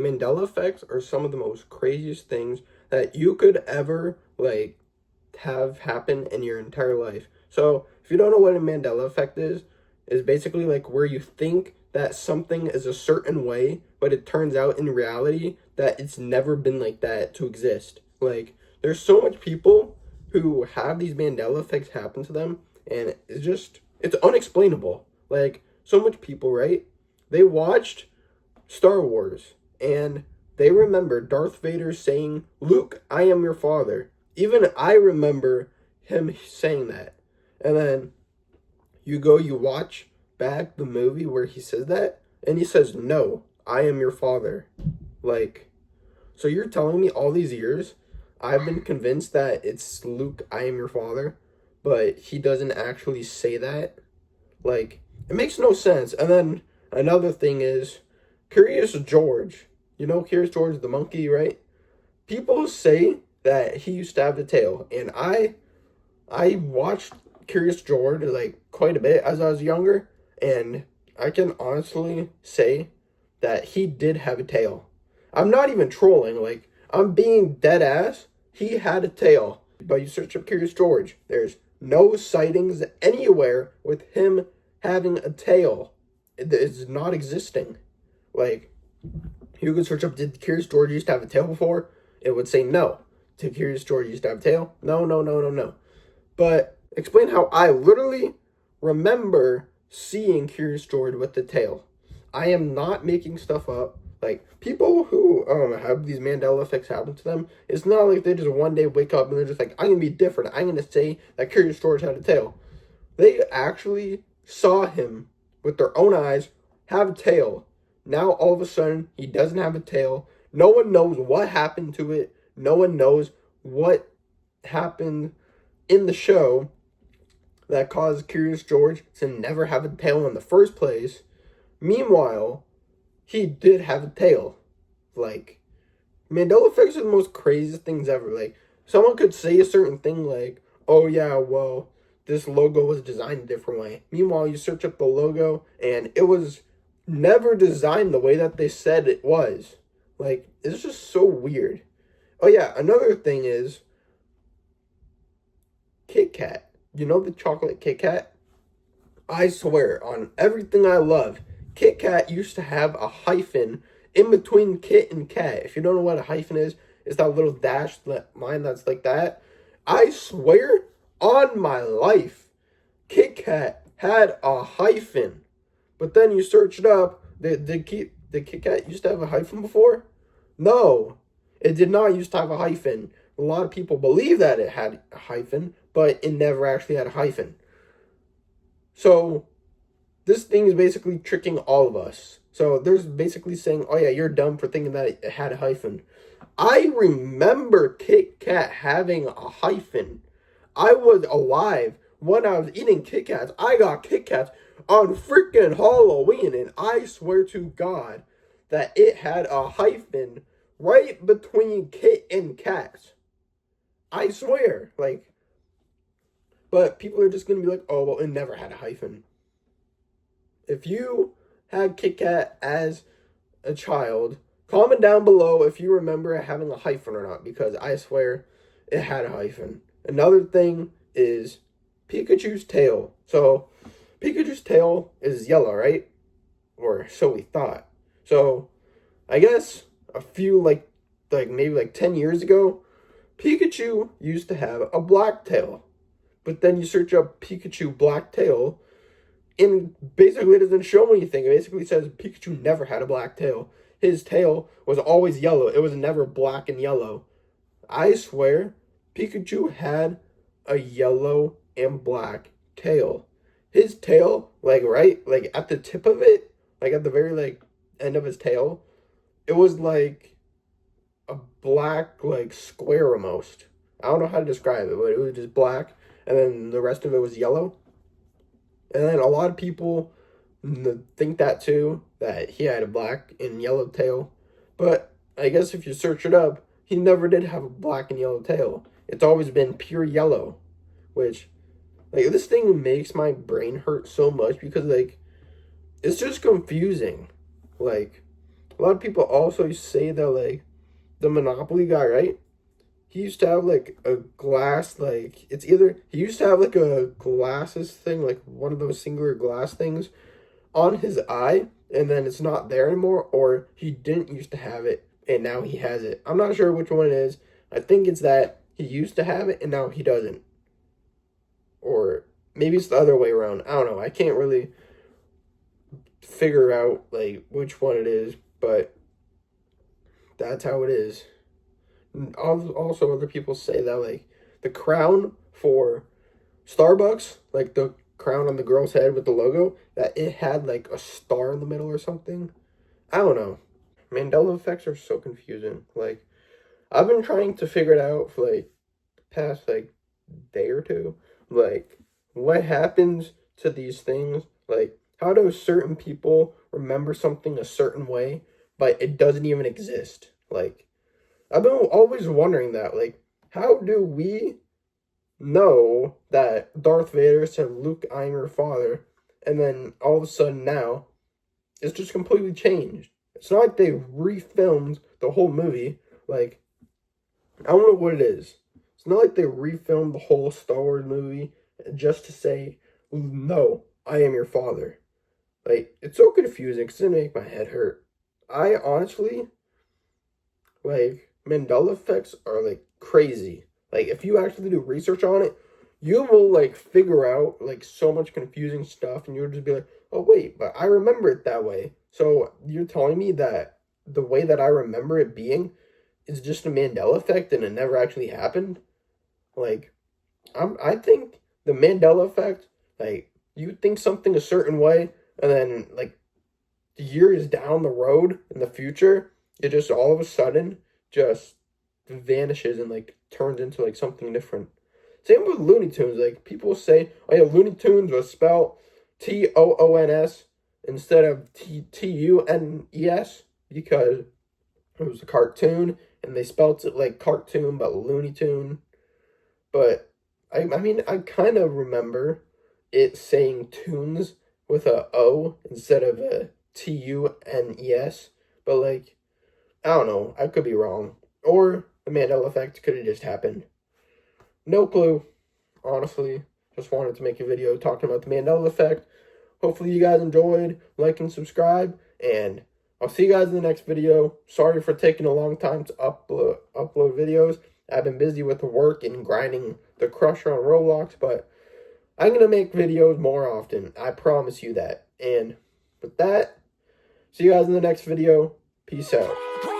Mandela effects are some of the most craziest things that you could ever like have happen in your entire life. So, if you don't know what a Mandela effect is basically like where you think that something is a certain way, but it turns out in reality that it's never been like that to exist. Like, there's so much people who have these Mandela effects happen to them, and it's unexplainable. Like, so much people, right? They watched Star Wars and they remember Darth Vader saying, "Luke, I am your father." Even I remember him saying that. And then you watch back the movie where he says that, and he says, "No, I am your father." Like, so you're telling me all these years I've been convinced that it's Luke, I am your father, but he doesn't actually say that? Like, it makes no sense. And then another thing is Curious George. You know Curious George, the monkey, right? People say that he used to have the tail, and I watched Curious George like quite a bit as I was younger, and I can honestly say that he did have a tail. I'm not even trolling, like I'm being dead ass. He had a tail. But you search up Curious George, there's no sightings anywhere with him having a tail. It's not existing. Like, you could search up, did Curious George used to have a tail before? It would say no. Did Curious George used to have a tail? No, no, no, no, no. But explain how I literally remember seeing Curious George with the tail. I am not making stuff up. Like, people who have these Mandela effects happen to them, it's not like they just one day wake up and they're just like, I'm going to be different. I'm going to say that Curious George had a tail. They actually saw him with their own eyes have a tail. Now, all of a sudden, he doesn't have a tail. No one knows what happened to it. No one knows what happened in the show that caused Curious George to never have a tail in the first place. Meanwhile, he did have a tail. Like, Mandela effects are the most craziest things ever. Like, someone could say a certain thing like, oh yeah, well, this logo was designed a different way. Meanwhile, you search up the logo and it was never designed the way that they said it was. Like, it's just so weird. Oh yeah, another thing is Kit Kat. You know the chocolate Kit Kat? I swear on everything I love, Kit Kat used to have a hyphen in between Kit and Kat. If you don't know what a hyphen is, it's that little dash line that's like that. I swear on my life, Kit Kat had a hyphen. But then you search it up, did Kit Kat used to have a hyphen before? No, it did not used to have a hyphen. A lot of people believe that it had a hyphen, but it never actually had a hyphen. So, this thing is basically tricking all of us. So, there's basically saying, oh yeah, you're dumb for thinking that it had a hyphen. I remember Kit Kat having a hyphen. I was alive when I was eating Kit Kats. I got Kit Kats on freaking Halloween, and I swear to God that it had a hyphen right between Kit and Kat. I swear, like, but people are just gonna be like, oh, well, it never had a hyphen. If you had Kit Kat as a child, comment down below if you remember it having a hyphen or not, because I swear it had a hyphen. Another thing is Pikachu's tail. So, Pikachu's tail is yellow, right? Or so we thought. So, I guess a few, maybe 10 years ago, Pikachu used to have a black tail. But then you search up Pikachu black tail, and basically it doesn't show anything. It basically says Pikachu never had a black tail. His tail was always yellow. It was never black and yellow. I swear, Pikachu had a yellow and black tail. His tail, at the tip of it, at the very, end of his tail, it was like a black, square almost. I don't know how to describe it, but it was just black, and then the rest of it was yellow. And then a lot of people think that too, that he had a black and yellow tail. But I guess if you search it up, he never did have a black and yellow tail. It's always been pure yellow, which, this thing makes my brain hurt so much because, it's just confusing. A lot of people also say that, like, the Monopoly guy, right? He used to have like a glass, like it's either he used to have like a glasses thing, like one of those singular glass things on his eye, and then it's not there anymore, or he didn't used to have it and now he has it. I'm not sure which one it is. I think it's that he used to have it and now he doesn't. Or maybe it's the other way around. I don't know. I can't really figure out like which one it is, but that's how it is. Also, other people say that like the crown for Starbucks, like the crown on the girl's head with the logo, that it had like a star in the middle or something. I don't know. Mandela effects are so confusing. Like I've been trying to figure it out for like the past like day or two. Like what happens to these things? Like how do certain people remember something a certain way, but it doesn't even exist? Like I've been always wondering that. Like how do we know that Darth Vader said, "Luke, I'm your father," and then all of a sudden now it's just completely changed. It's not like they refilmed the whole movie. Like I don't know what it is. It's not like they refilmed the whole Star Wars movie just to say, "No, I am your father." Like it's so confusing. It's gonna make my head hurt. I honestly like Mandela effects are like crazy. Like if you actually do research on it, you will like figure out like so much confusing stuff and you'll just be like, "Oh wait, but I remember it that way." So you're telling me that the way that I remember it being is just a Mandela effect and it never actually happened? Like I think the Mandela effect, like you think something a certain way and then like years down the road in the future, it just all of a sudden just vanishes and like turns into like something different. Same with Looney Tunes. Like people say, "Oh yeah, Looney Tunes was spelled Toons instead of Tunes because it was a cartoon and they spelt it like cartoon but Looney Tune." But I mean, I kind of remember it saying tunes with a O instead of a Tunes. But like, I don't know. I could be wrong. Or the Mandela effect could have just happened. No clue, honestly. Just wanted to make a video talking about the Mandela effect. Hopefully you guys enjoyed. Like and subscribe. And I'll see you guys in the next video. Sorry for taking a long time to upload videos. I've been busy with the work and grinding the crusher on Roblox, but I'm going to make videos more often. I promise you that. And with that, see you guys in the next video. Peace out.